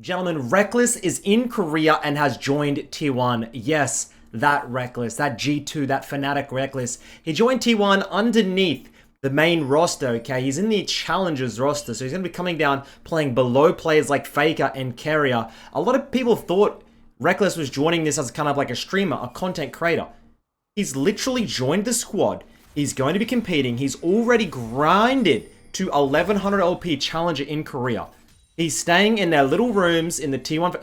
Gentlemen, Rekkles is in Korea and has joined T1. Yes, that Rekkles, that G2, that Fnatic Rekkles. He joined T1 underneath the main roster, okay? He's in the Challengers roster, so he's going to be coming down playing below players like Faker and Carrier. A lot of people thought Rekkles was joining this as kind of like a streamer, a content creator. He's literally joined the squad. He's going to be competing. He's already grinded to 1100 LP Challenger in Korea. He's staying in their little rooms in the T1...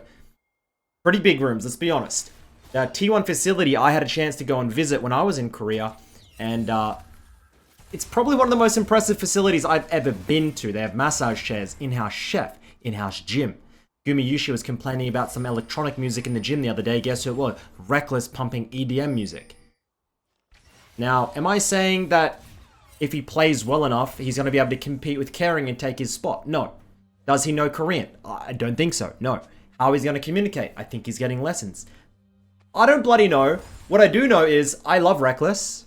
Pretty big rooms, let's be honest. The T1 facility I had a chance to go and visit when I was in Korea. And it's probably one of the most impressive facilities I've ever been to. They have massage chairs, in-house chef, in-house gym. Gumi Yushi was complaining about some electronic music in the gym the other day. Guess who it was? Rekkles pumping EDM music. Now, am I saying that if he plays well enough, he's going to be able to compete with Caring and take his spot? No. Does he know Korean? I don't think so. No. How is he going to communicate? I think he's getting lessons. I don't bloody know. What I do know is I love Rekkles.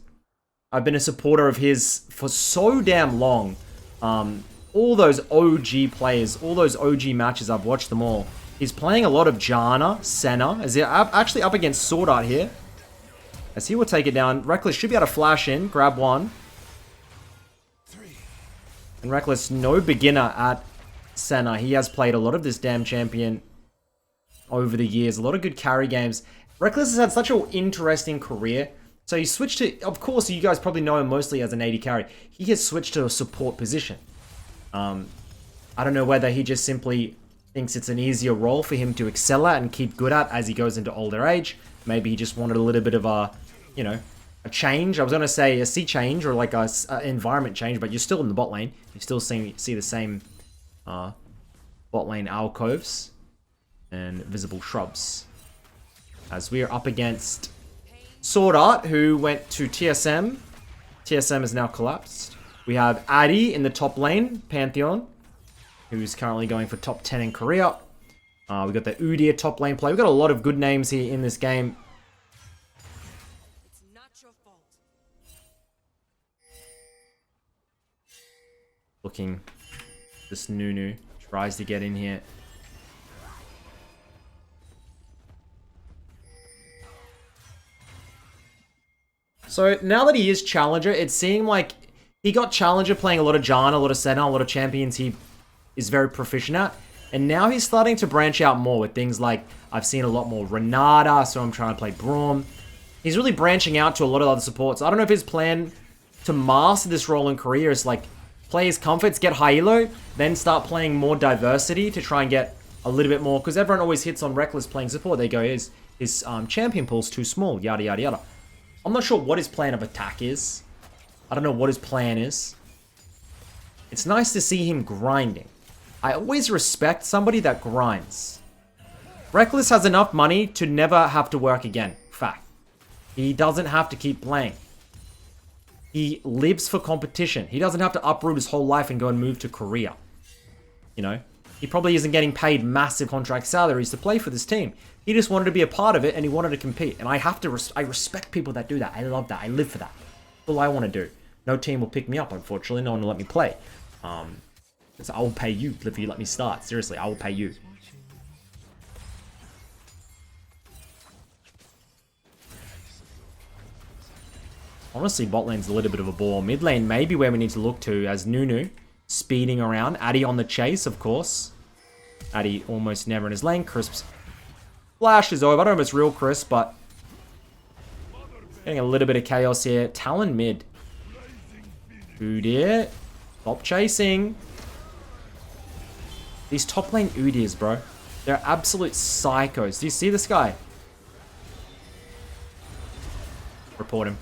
I've been a supporter of his for so damn long. All those OG players, all those OG matches, I've watched them all. He's playing a lot of Janna, Senna. Is he actually up against Sword Art here? As he will take it down. Rekkles should be able to flash in, grab one. And Rekkles, no beginner at Senna. He has played a lot of this damn champion over the years. A lot of good carry games. Rekkles has had such an interesting career. So he switched to, of course, you guys probably know him mostly as an AD carry. He has switched to a support position. I don't know whether he just simply thinks it's an easier role for him to excel at and keep good at as he goes into older age. Maybe he just wanted a little bit of a, you know, a change. I was going to say a sea change or like a environment change, but you're still in the bot lane. You still see the same bot lane alcoves and visible shrubs. As we are up against Sword Art, who went to TSM. TSM is now collapsed. We have Addy in the top lane, Pantheon, who's currently going for top 10 in Korea. We got the Udyr top lane play. We've got a lot of good names here in this game. It's not your fault. Looking, this Nunu tries to get in here. So now that he is Challenger, it seemed like he got Challenger playing a lot of Janna, a lot of Senna, a lot of champions he is very proficient at. And now he's starting to branch out more with things like, I've seen a lot more Renata, so I'm trying to play Braum. He's really branching out to a lot of other supports. I don't know if his plan to master this role in Korea is like, play his comforts, get high elo, then start playing more diversity to try and get a little bit more, because everyone always hits on Rekkles playing support. They go, his champion pool's too small, yada yada yada. I'm not sure what his plan of attack is. I don't know what his plan is. It's nice to see him grinding. I always respect somebody that grinds. Rekkles has enough money to never have to work again. Fact. He doesn't have to keep playing. He lives for competition. He doesn't have to uproot his whole life and go and move to Korea. You know? He probably isn't getting paid massive contract salaries to play for this team. He just wanted to be a part of it and he wanted to compete. And I have to, I respect people that do that. I love that. I live for that. That's all I want to do. No team will pick me up, unfortunately. No one will let me play. So I will pay you if you let me start. Seriously, I will pay you. Honestly, bot lane's a little bit of a bore. Mid lane may be where we need to look to as Nunu speeding around. Addy on the chase, of course. Addy almost never in his lane. Crisp's flash is over. I don't know if it's real crisp, but getting a little bit of chaos here. Talon mid. Udyr. Stop chasing. These top lane Udyrs, bro. They're absolute psychos. Do you see this guy? Report him.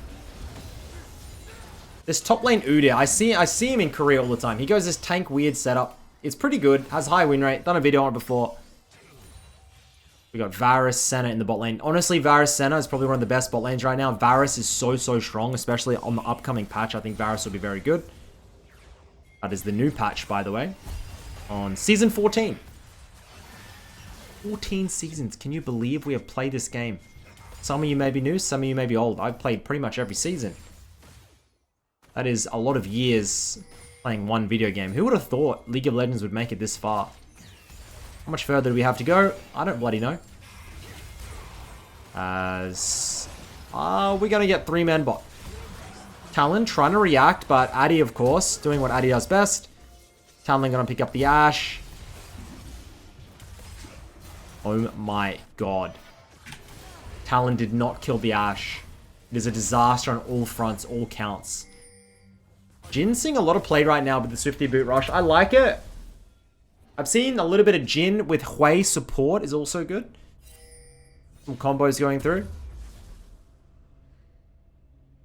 This top lane Udyr, I see him in Korea all the time. He goes this tank weird setup. It's pretty good. Has high win rate. Done a video on it before. We got Varus, Senna in the bot lane. Honestly, Varus, Senna is probably one of the best bot lanes right now. Varus is so strong, especially on the upcoming patch. I think Varus will be very good. That is the new patch, by the way. On Season 14. 14 seasons. Can you believe we have played this game? Some of you may be new, some of you may be old. I've played pretty much every season. That is a lot of years playing one video game. Who would have thought League of Legends would make it this far? How much further do we have to go? I don't bloody know. As... we're going to get 3-man bot. Talon trying to react, but Addy, of course, doing what Addy does best. Talon going to pick up the Ashe. Oh my god. Talon did not kill the Ashe. It is a disaster on all fronts, all counts. Jin's seeing a lot of play right now with the Swifty Boot Rush. I like it. I've seen a little bit of Jin with Hui support is also good. Some combos going through.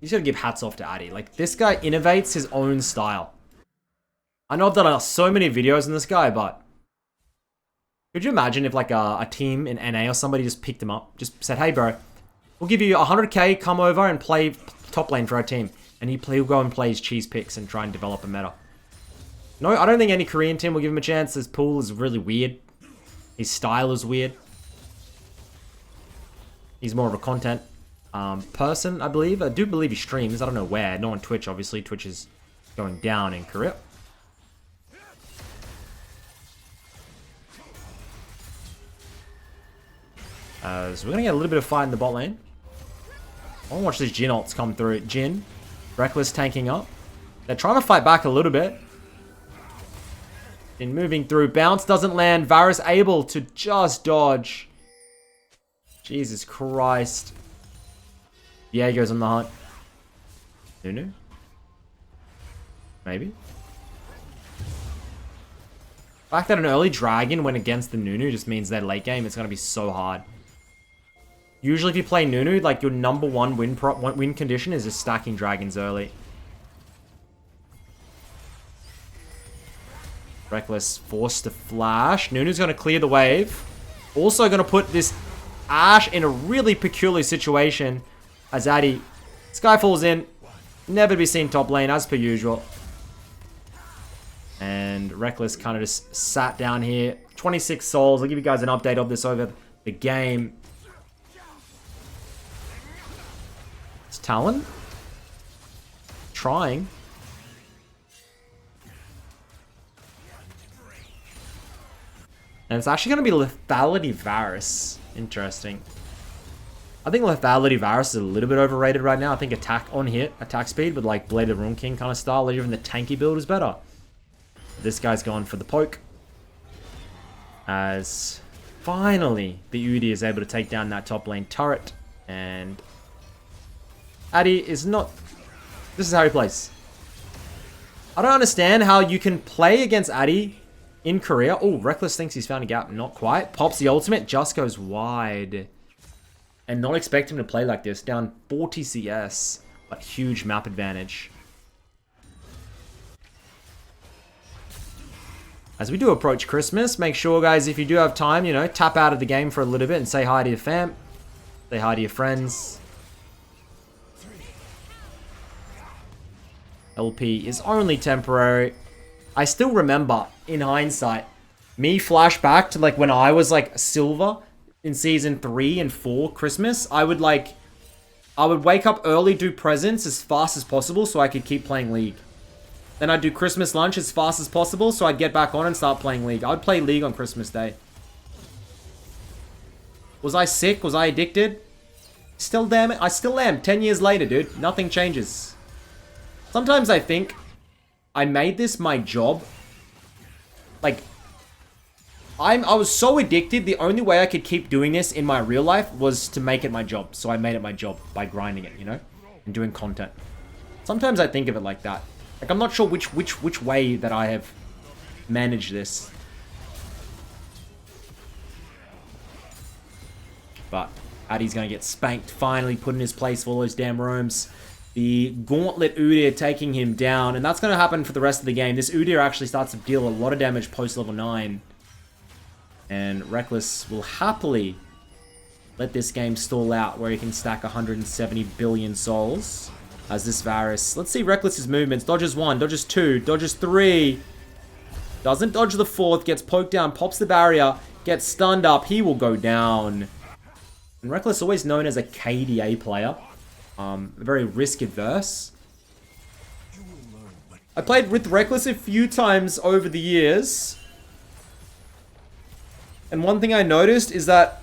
You just gotta give hats off to Addy. Like, this guy innovates his own style. I know I've done so many videos on this guy, but... could you imagine if, like, a team in NA or somebody just picked him up? Just said, hey, bro, we'll give you 100k, come over and play top lane for our team. And he'll go and play his cheese picks and try and develop a meta. No, I don't think any Korean team will give him a chance. His pool is really weird. His style is weird. He's more of a content person, I believe. I do believe he streams. I don't know where. Not on Twitch, obviously. Twitch is going down in Korea. So we're going to get a little bit of fight in the bot lane. I want to watch these Jin ults come through. Jin, Rekkles tanking up. They're trying to fight back a little bit. In moving through. Bounce doesn't land. Varus able to just dodge. Jesus Christ. Diego's on the hunt. Nunu? Maybe? The fact that an early dragon went against the Nunu just means that late game it's going to be so hard. Usually if you play Nunu, like your number one win condition is just stacking dragons early. Rekkles forced to flash. Nunu's going to clear the wave. Also going to put this Ashe in a really peculiar situation as Addy. Sky falls in. Never to be seen top lane as per usual. And Rekkles kind of just sat down here. 26 souls. I'll give you guys an update of this over the game. It's Talon. Trying. And it's actually going to be Lethality Varus. Interesting. I think Lethality Varus is a little bit overrated right now. I think attack on hit, attack speed with like Blade of the Rune King kind of style, even the tanky build is better. This guy's going for the poke. As finally the Udi is able to take down that top lane turret. And Addy is not... this is how he plays. I don't understand how you can play against Addy in Korea. Oh, Rekkles thinks he's found a gap. Not quite. Pops the ultimate. Just goes wide. And not expect him to play like this. Down 40 CS. But huge map advantage. As we do approach Christmas, make sure, guys, if you do have time, you know, tap out of the game for a little bit and say hi to your fam. Say hi to your friends. LP is only temporary. I still remember, in hindsight, me flashback to like when I was like silver in season 3 and 4 Christmas. I would wake up early, do presents as fast as possible so I could keep playing League. Then I'd do Christmas lunch as fast as possible so I'd get back on and start playing League. I'd play League on Christmas Day. Was I sick? Was I addicted? Still damn it. I still am. 10 years later, dude. Nothing changes. Sometimes I think I made this my job. Like, I was so addicted, the only way I could keep doing this in my real life was to make it my job. So I made it my job by grinding it, you know? And doing content. Sometimes I think of it like that. Like, I'm not sure which way that I have managed this. But Addy's going to get spanked, finally put in his place for all those damn roams. The Gauntlet Udyr taking him down, and that's going to happen for the rest of the game. This Udyr actually starts to deal a lot of damage post level 9. And Rekkles will happily let this game stall out where he can stack 170 billion souls. As this Varus. Let's see Rekkles' movements. Dodges 1, dodges 2, dodges 3. Doesn't dodge the 4th, gets poked down, pops the barrier, gets stunned up. He will go down. And Rekkles always known as a KDA player. Very risk adverse. I played with Rekkles a few times over the years. And one thing I noticed is that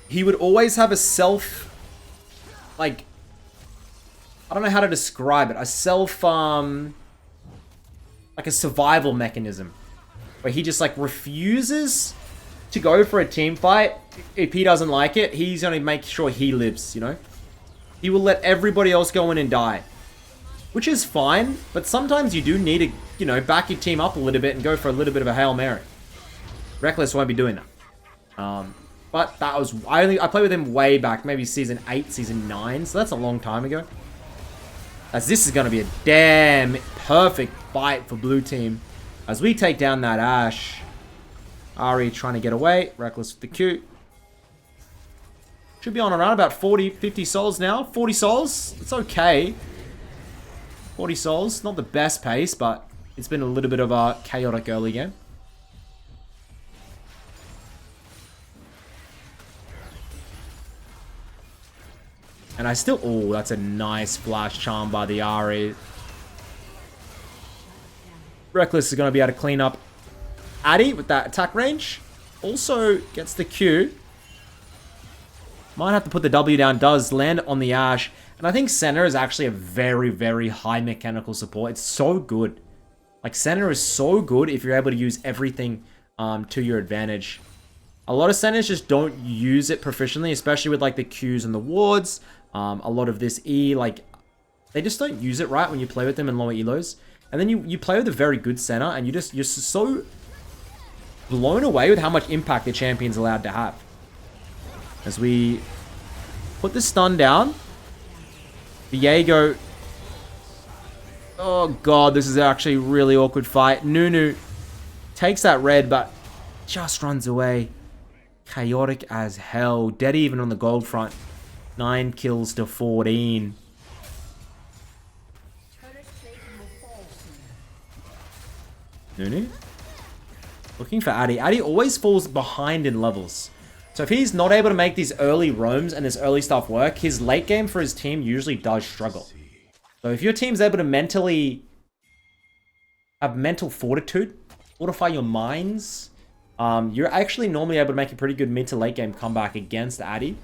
he would always have a self, like, I don't know how to describe it. A self, like a survival mechanism. Where he just, like, refuses to go for a team fight. If he doesn't like it, he's going to make sure he lives, you know? He will let everybody else go in and die. Which is fine, but sometimes you do need to, you know, back your team up a little bit and go for a little bit of a Hail Mary. Rekkles won't be doing that. But that was... I played with him way back, maybe Season 8, Season 9, so that's a long time ago. As this is going to be a damn perfect fight for blue team. As we take down that Ashe. Ahri trying to get away. Rekkles with the Q. Should be on around about 40, 50 souls now. 40 souls. It's okay. 40 souls. Not the best pace, but it's been a little bit of a chaotic early game. And I still... Oh, that's a nice flash charm by the Ahri. Rekkles is going to be able to clean up Addy with that attack range. Also gets the Q. Might have to put the W down. Does land on the Ashe. And I think Senna is actually a very, very high mechanical support. It's so good. Like, Senna is so good if you're able to use everything to your advantage. A lot of Sennas just don't use it proficiently, especially with, like, the Qs and the wards. A lot of this E, like, they just don't use it right when you play with them in lower elos. And then you play with a very good Senna, and you're so blown away with how much impact the champion's allowed to have. As we put the stun down. Viego. Oh god, this is actually a really awkward fight. Nunu takes that red, but just runs away. Chaotic as hell. Dead even on the gold front. 9 kills to 14. Nunu. Looking for Addy. Addy always falls behind in levels. So if he's not able to make these early roams and this early stuff work, his late game for his team usually does struggle. So if your team's able to mentally have mental fortitude, fortify your minds, you're actually normally able to make a pretty good mid to late game comeback against Addy.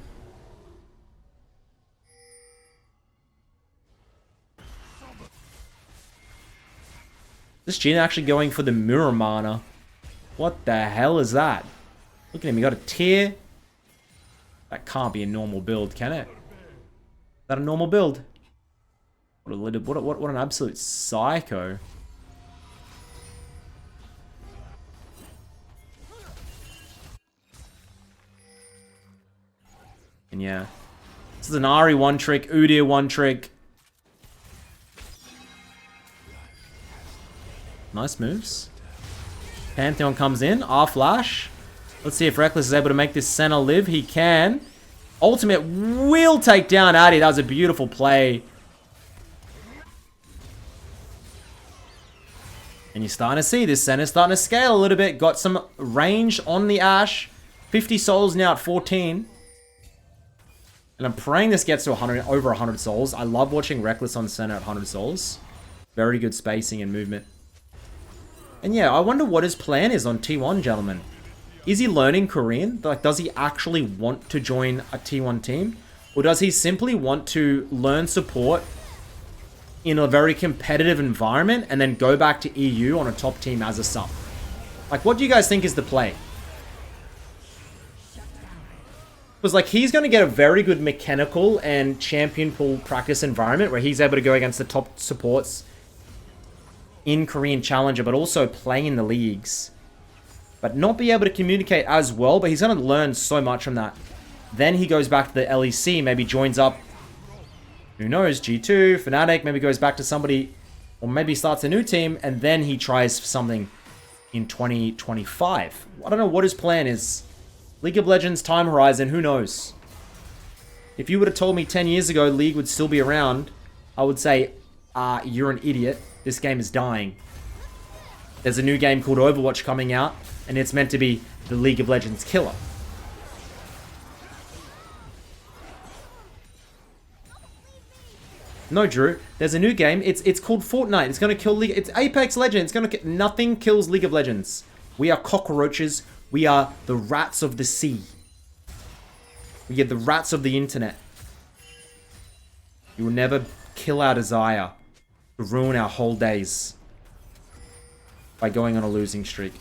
This Jhin actually going for the mirror mana. What the hell is that? Look at him, he got a tear. That can't be a normal build, can it? Is that a normal build? What an absolute psycho. And yeah. This is an Ahri one trick, Udyr one trick. Nice moves. Pantheon comes in. R-Flash. Let's see if Rekkles is able to make this Senna live. He can. Ultimate will take down Addy. That was a beautiful play. And you're starting to see this Senna starting to scale a little bit. Got some range on the Ashe. 50 souls now at 14. And I'm praying this gets to 100, over 100 souls. I love watching Rekkles on Senna at 100 souls. Very good spacing and movement. And yeah, I wonder what his plan is on T1, gentlemen. Is he learning Korean? Like, does he actually want to join a T1 team? Or does he simply want to learn support in a very competitive environment and then go back to EU on a top team as a sub? Like, what do you guys think is the play? Because, like, he's going to get a very good mechanical and champion pool practice environment where he's able to go against the top supports in Korean Challenger, but also play in the leagues. But not be able to communicate as well, but he's going to learn so much from that. Then he goes back to the LEC, maybe joins up, who knows, G2, Fnatic, maybe goes back to somebody, or maybe starts a new team, and then he tries something in 2025. I don't know what his plan is. League of Legends time horizon, who knows? If you would have told me 10 years ago League would still be around, I would say, you're an idiot. This game is dying. There's a new game called Overwatch coming out, and it's meant to be the League of Legends killer. No, Drew. There's a new game. It's called Fortnite. It's gonna kill League. It's Apex Legends. It's gonna nothing kills League of Legends. We are cockroaches. We are the rats of the sea. We are the rats of the internet. You will never kill our desire to ruin our whole days by going on a losing streak.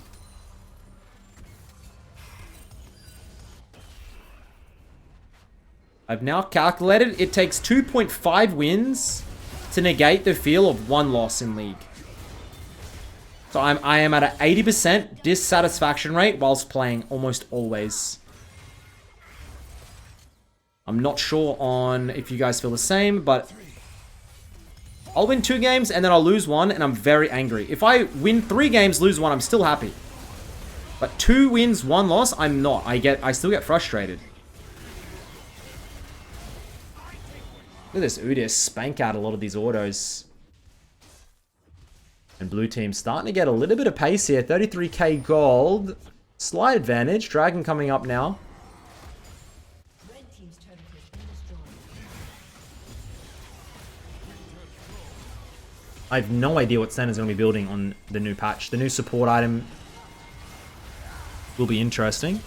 I've now calculated it takes 2.5 wins to negate the feel of one loss in League. So I am at an 80% dissatisfaction rate whilst playing almost always. I'm not sure on if you guys feel the same, but I'll win 2 games and then I'll lose 1 and I'm very angry. If I win 3 games, lose 1, I'm still happy. But 2 wins, 1 loss, I'm not. I still get frustrated. Look at this Udyr spank out a lot of these autos. And blue team starting to get a little bit of pace here. 33k gold. Slight advantage. Dragon coming up now. I have no idea what Senna's going to be building on the new patch. The new support item will be interesting.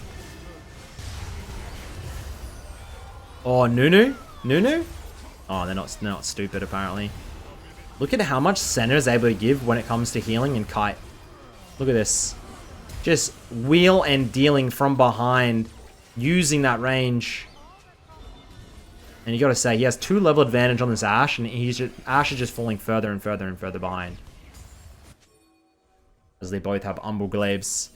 Oh, Nunu? Nunu? Oh, they're not stupid, apparently. Look at how much Senna is able to give when it comes to healing and kite. Look at this. Just wheel and dealing from behind, using that range. And you gotta say, he has 2 level advantage on this Ashe, and Ashe is just falling further and further and further behind. As they both have Umbral Glaives.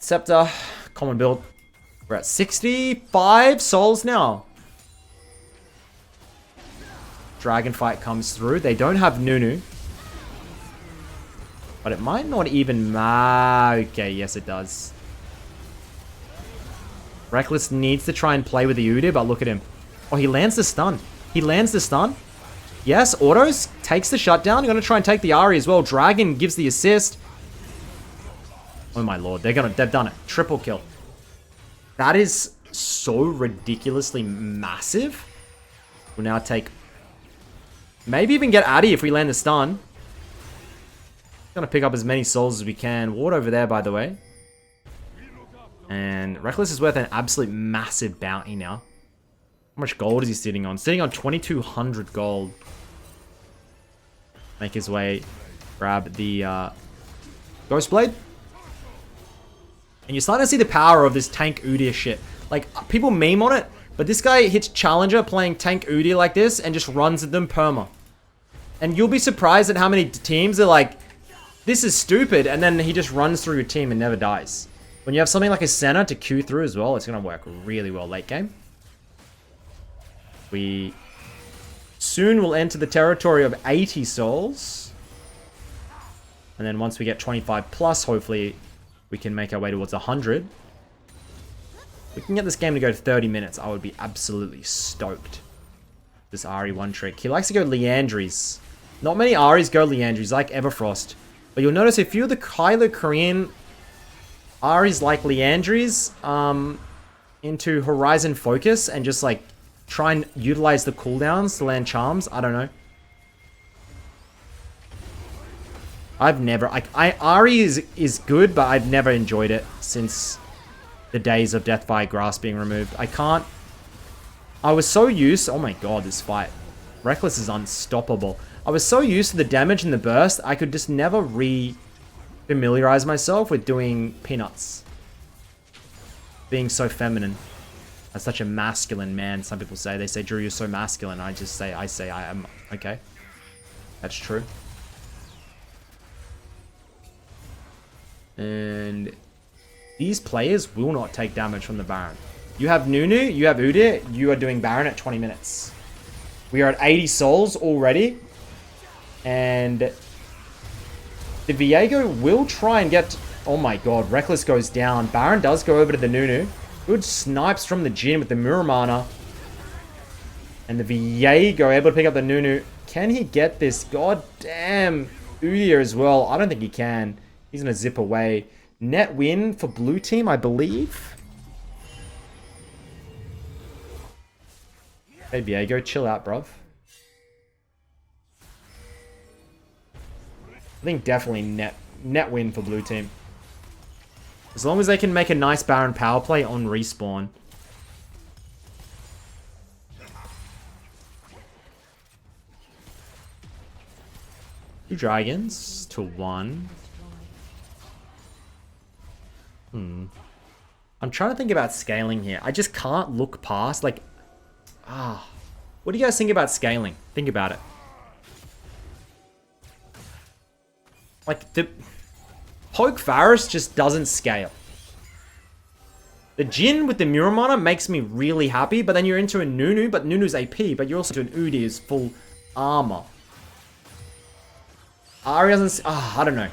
Scepter, common build. We're at 65 souls now. Dragon fight comes through. They don't have Nunu. But it might not even matter. Okay, yes it does. Rekkles needs to try and play with the Udyr, but look at him. Oh, he lands the stun. He lands the stun. Yes, autos. Takes the shutdown. You're going to try and take the Ahri as well. Dragon gives the assist. Oh my lord. They've done it. Triple kill. That is so ridiculously massive. We'll now take... Maybe even get Addy if we land the stun. Gonna pick up as many souls as we can. Ward over there, by the way. And Rekkles is worth an absolute massive bounty now. How much gold is he sitting on? Sitting on 2,200 gold. Make his way. Grab the Ghost Blade. And you're starting to see the power of this tank Udyr shit. Like, people meme on it, but this guy hits Challenger playing tank Udyr like this and just runs at them perma. And you'll be surprised at how many teams are like, this is stupid, and then he just runs through your team and never dies. When you have something like a Senna to queue through as well, it's going to work really well late game. We soon will enter the territory of 80 souls. And then once we get 25 plus, hopefully we can make our way towards 100. We can get this game to go to 30 minutes. I would be absolutely stoked. This Ahri one trick. He likes to go Leandries. Not many Ahris go Leandries, like Everfrost. But you'll notice a few of the Kylo Korean Ahris like Leandries into Horizon Focus and just like try and utilize the cooldowns to land charms. I don't know. I've never... Ahri is good, but I've never enjoyed it since the days of Death by Grass being removed. I can't... I was so used... Oh my god, this fight. Rekkles is unstoppable. I was so used to the damage and the burst, I could just never familiarize myself with doing peanuts. Being so feminine. As such a masculine man, some people say. They say, Drew, you're so masculine. I say I am. Okay. That's true. And these players will not take damage from the Baron. You have Nunu, you have Udyr, you are doing Baron at 20 minutes. We are at 80 souls already. And the Viego will try and get... Oh my god, Rekkles goes down. Baron does go over to the Nunu. Good snipes from the Jhin with the Muramana. And the Viego able to pick up the Nunu. Can he get this? God damn. Udyr as well. I don't think he can. He's going to zip away. Net win for blue team, I believe. Hey, Viego, chill out, bruv. I think definitely net win for blue team. As long as they can make a nice Baron power play on respawn. 2 dragons to 1. I'm trying to think about scaling here. I just can't look past, like... What do you guys think about scaling? Think about it. Like, the... Poke Varus just doesn't scale. The Jhin with the Muramana makes me really happy, but then you're into a Nunu, but Nunu's AP, but you're also into an Udyr full armor. Ahri doesn't... I don't know.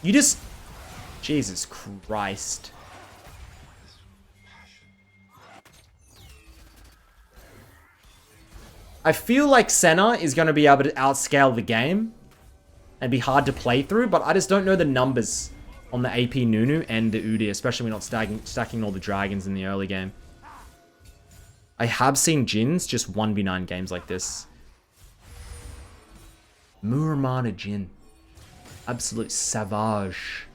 You just... Jesus Christ. I feel like Senna is going to be able to outscale the game and be hard to play through, but I just don't know the numbers on the AP Nunu and the Udyr, especially when not stacking all the dragons in the early game. I have seen Jins just 1v9 games like this. Muramana Jhin. Absolute savage.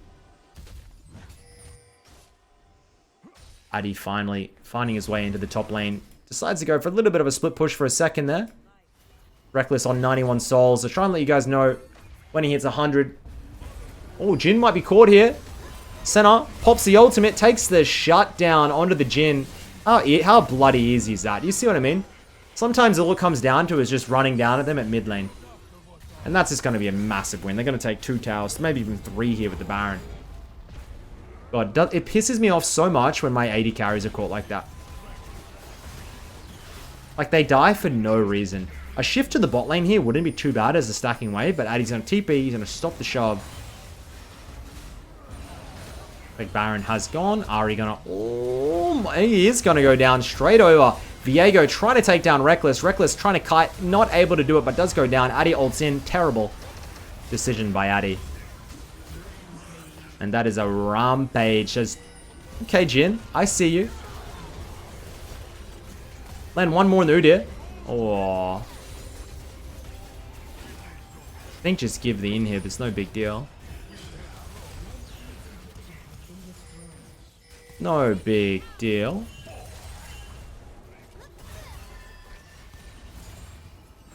Adi finally finding his way into the top lane. Decides to go for a little bit of a split push for a second there. Rekkles on 91 souls. So try and let you guys know when he hits 100. Oh, Jhin might be caught here. Senna pops the ultimate, takes the shutdown onto the Jhin. How bloody easy is that? You see what I mean? Sometimes all it comes down to is just running down at them at mid lane. And that's just going to be a massive win. They're going to take 2 towers, maybe even 3 here with the Baron. God, it pisses me off so much when my AD carries are caught like that. Like, they die for no reason. A shift to the bot lane here wouldn't be too bad as a stacking wave, but Addy's going to TP, he's going to stop the shove. Big Baron has gone. Ahri going to... Oh, he is going to go down straight over. Viego trying to take down Rekkles. Rekkles trying to kite, not able to do it, but does go down. Addy ults in. Terrible decision by Addy. And that is a rampage. Just, okay, Jhin, I see you. Land one more in the Udyr. Oh. I think just give the in here. There's no big deal. No big deal.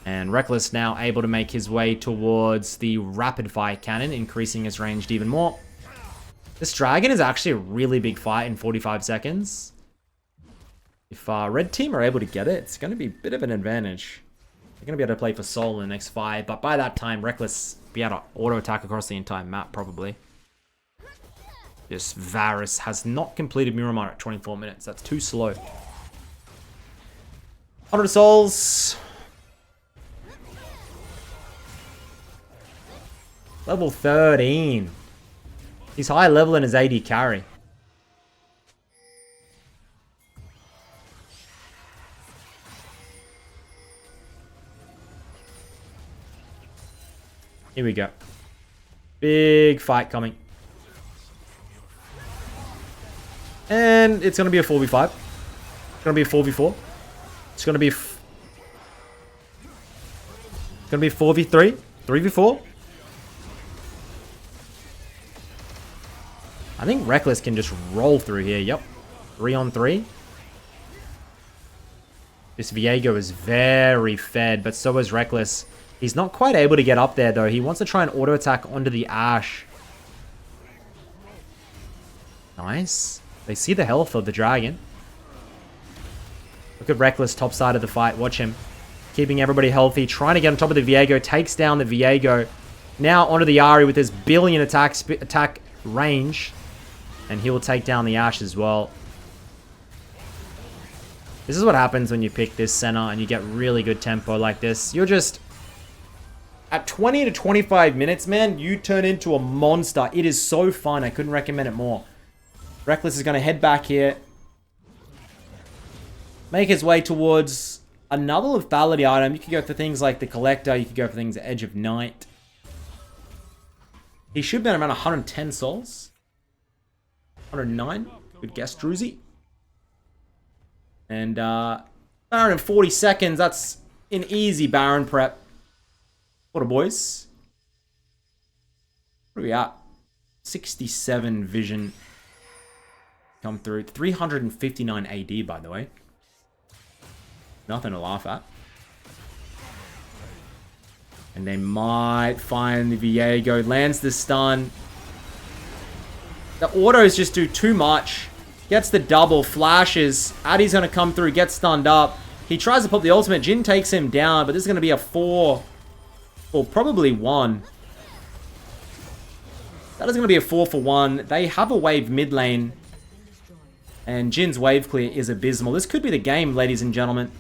And Rekkles now able to make his way towards the rapid fire cannon, increasing his range even more. This dragon is actually a really big fight in 45 seconds. If red team are able to get it, it's going to be a bit of an advantage. They're going to be able to play for Soul in the next 5, but by that time, Rekkles will be able to auto-attack across the entire map, probably. This Varus has not completed Miramar at 24 minutes. That's too slow. 100 souls. Level 13. He's high level in his AD carry. Here we go. Big fight coming. And it's going to be a 4v5. It's going to be a 4v4. It's going to be... It's going to be a 4v3. 3v4. I think Rekkles can just roll through here. Yep. 3 on 3. This Viego is very fed, but so is Rekkles. He's not quite able to get up there, though. He wants to try and auto-attack onto the Ashe. Nice. They see the health of the dragon. Look at Rekkles top side of the fight. Watch him. Keeping everybody healthy. Trying to get on top of the Viego. Takes down the Viego. Now onto the Ahri with his billion attack range. And he will take down the Ashe as well. This is what happens when you pick this Senna and you get really good tempo like this. You're just... At 20 to 25 minutes, man, you turn into a monster. It is so fun. I couldn't recommend it more. Rekkles is going to head back here. Make his way towards another lethality item. You could go for things like the Collector. You could go for things like Edge of Night. He should be around 110 souls. 109. Good guess, Druzy. And Baron in 40 seconds. That's an easy Baron prep. What a boys. Where are we at? 67 vision. come through. 359 AD, by the way. Nothing to laugh at. And they might find the Viego. Lands the stun. The autos just do too much. Gets the double. Flashes. Addy's going to come through. Gets stunned up. He tries to pop the ultimate. Jhin takes him down. But this is going to be a 4. Or probably 1. That is going to be a 4 for 1. They have a wave mid lane. And Jin's wave clear is abysmal. This could be the game, ladies and gentlemen.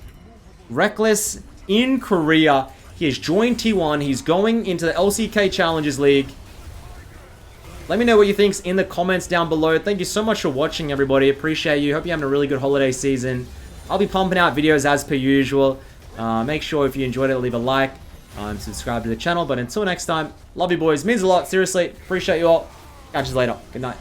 Rekkles in Korea. He has joined T1. He's going into the LCK Challengers League. Let me know what you think in the comments down below. Thank you so much for watching, everybody. Appreciate you. Hope you're having a really good holiday season. I'll be pumping out videos as per usual. Make sure if you enjoyed it, leave a like and subscribe to the channel. But until next time, love you boys. Means a lot. Seriously. Appreciate you all. Catch you later. Good night.